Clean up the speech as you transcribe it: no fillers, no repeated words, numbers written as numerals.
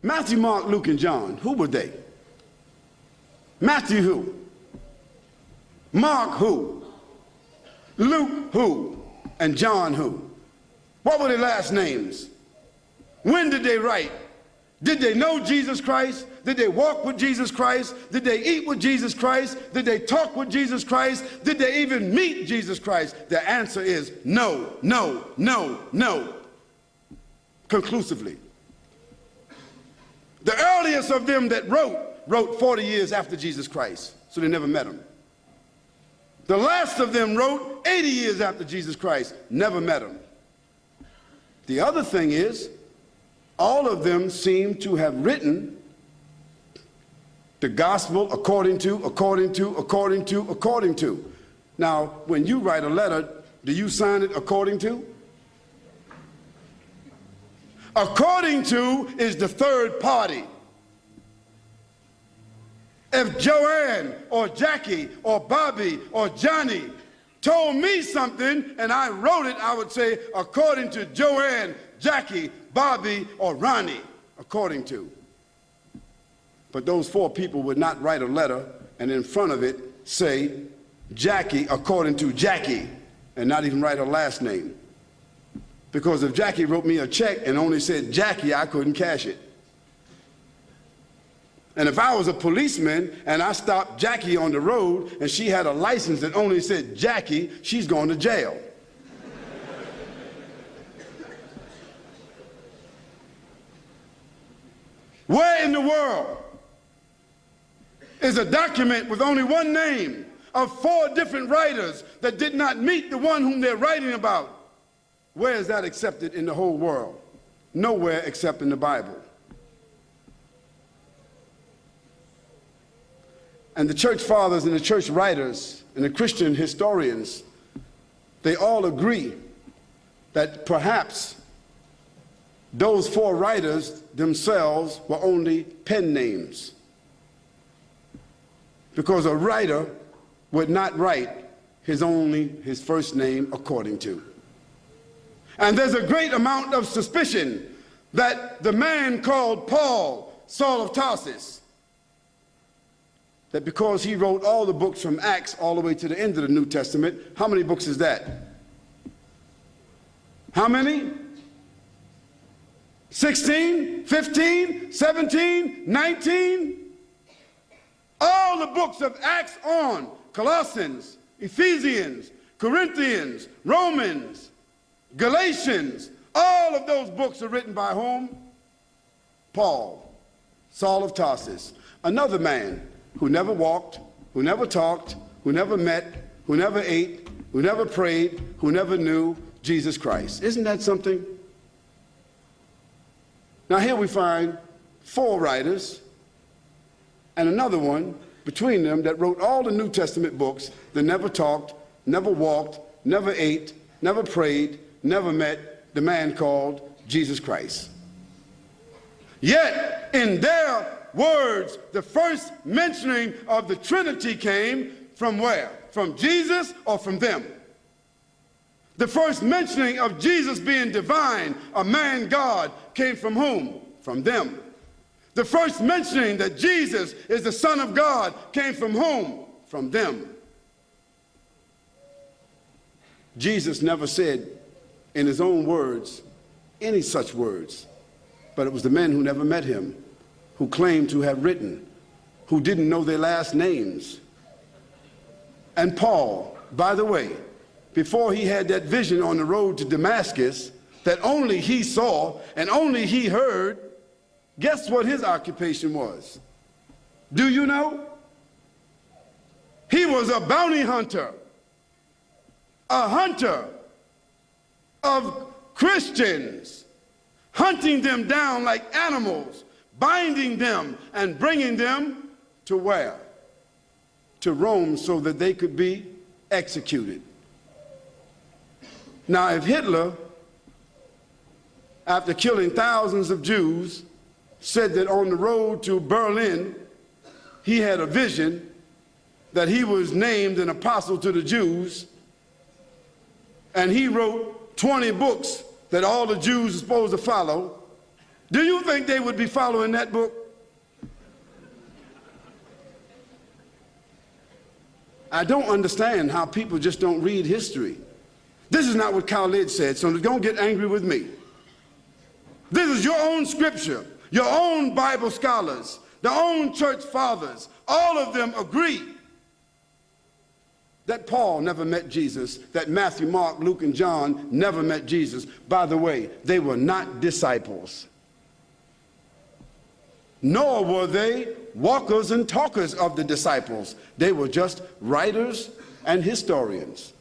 Matthew, Mark, Luke, and John, who were they? Matthew who? Mark who? Luke who? And John who? What were their last names? When did they write? Did they know Jesus Christ? Did they walk with Jesus Christ? Did they eat with Jesus Christ? Did they talk with Jesus Christ? Did they even meet Jesus Christ? The answer is no, no, no, no. Conclusively. The earliest of them that wrote 40 years after Jesus Christ, so they never met him. The last of them wrote 80 years after Jesus Christ, never met him. The other thing is, all of them seem to have written the gospel according to. Now, when you write a letter, do you sign it according to? According to is the third party. If Joanne or Jackie or Bobby or Johnny told me something and I wrote it, I would say according to Joanne, Jackie, Bobby, or Ronnie, according to. But those four people would not write a letter and in front of it say Jackie according to Jackie and not even write her last name. Because if Jackie wrote me a check and only said Jackie, I couldn't cash it. And if I was a policeman and I stopped Jackie on the road and she had a license that only said Jackie, she's going to jail. Where in the world is a document with only one name of four different writers that did not meet the one whom they're writing about? Where is that accepted in the whole world? Nowhere except in the Bible. And the church fathers and the church writers and the Christian historians, they all agree that perhaps those four writers themselves were only pen names. Because a writer would not write his first name according to. And there's a great amount of suspicion that the man called Paul, Saul of Tarsus, that because he wrote all the books from Acts all the way to the end of the New Testament, how many books is that? How many? 16, 15, 17, 19? All the books of Acts on, Colossians, Ephesians, Corinthians, Romans, Galatians, all of those books are written by whom? Paul, Saul of Tarsus, another man who never walked, who never talked, who never met, who never ate, who never prayed, who never knew Jesus Christ. Isn't that something? Now here we find four writers and another one between them that wrote all the New Testament books that never talked, never walked, never ate, never prayed, never met the man called Jesus Christ. Yet in their words, the first mentioning of the Trinity came from where? From Jesus or from them? The first mentioning of Jesus being divine, a man God, came from whom? From them. The first mentioning that Jesus is the Son of God came from whom? From them. Jesus never said in his own words any such words, but it was the men who never met him, who claimed to have written, who didn't know their last names. And Paul, by the way, before he had that vision on the road to Damascus that only he saw and only he heard, guess what his occupation was? Do you know? He was a bounty hunter, a hunter of Christians, hunting them down like animals, binding them and bringing them to where? To Rome, so that they could be executed. Now, if Hitler, after killing thousands of Jews, said that on the road to Berlin, he had a vision that he was named an apostle to the Jews, and he wrote 20 books that all the Jews are supposed to follow, Do you think they would be following that book? I don't understand how people just don't read history. This is not what Khalid said, so don't get angry with me. This is your own scripture, your own Bible scholars, their own church fathers. All of them agree that Paul never met Jesus, that Matthew, Mark, Luke, and John never met Jesus. By the way, they were not disciples. Nor were they walkers and talkers of the disciples. They were just writers and historians.